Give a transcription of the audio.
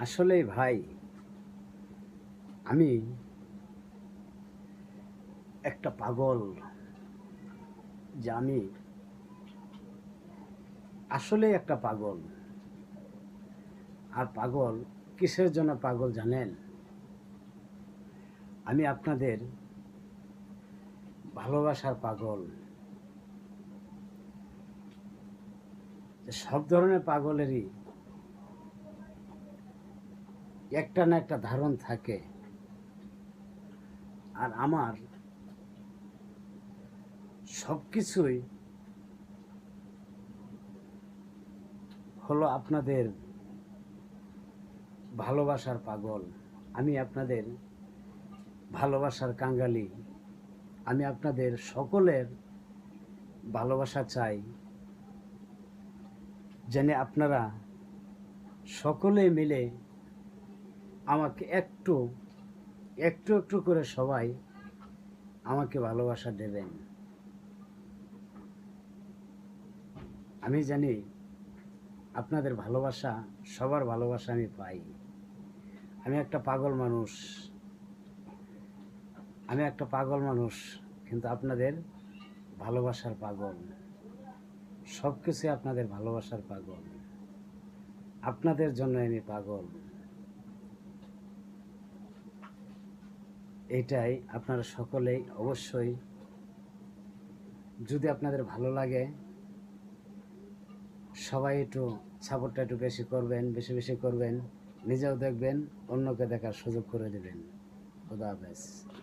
আসলেই ভাই, আমি একটা পাগল। যে আমি আসলেই একটা পাগল। আর পাগল কিসের জন্য পাগল জানেন? আমি আপনাদের ভালোবাসার পাগল। যে সব ধরনের পাগলেরই একটা না একটা ধারণ থাকে। আর আমার সব কিছুই হলো আপনাদের ভালোবাসার পাগল। আমি আপনাদের ভালোবাসার কাঙ্গালি। আমি আপনাদের সকলের ভালোবাসা চাই, যেন আপনারা সকলে মিলে আমাকে একটু একটু একটু করে সবাই আমাকে ভালোবাসা দেবেন। আমি জানি আপনাদের ভালোবাসা, সবার ভালোবাসা আমি পাই। আমি একটা পাগল মানুষ, কিন্তু আপনাদের ভালোবাসার পাগল। সব কিছু আপনাদের ভালোবাসার পাগল। আপনাদের জন্য আমি পাগল। এইটাই আপনারা সকলেই অবশ্যই, যদি আপনাদের ভালো লাগে, সবাই একটু সাপোর্টটা একটু বেশি করবেন, বেশি বেশি করবেন। নিজেও দেখবেন, অন্যকে দেখার সুযোগ করে দেবেন। খোদা হাফেজ।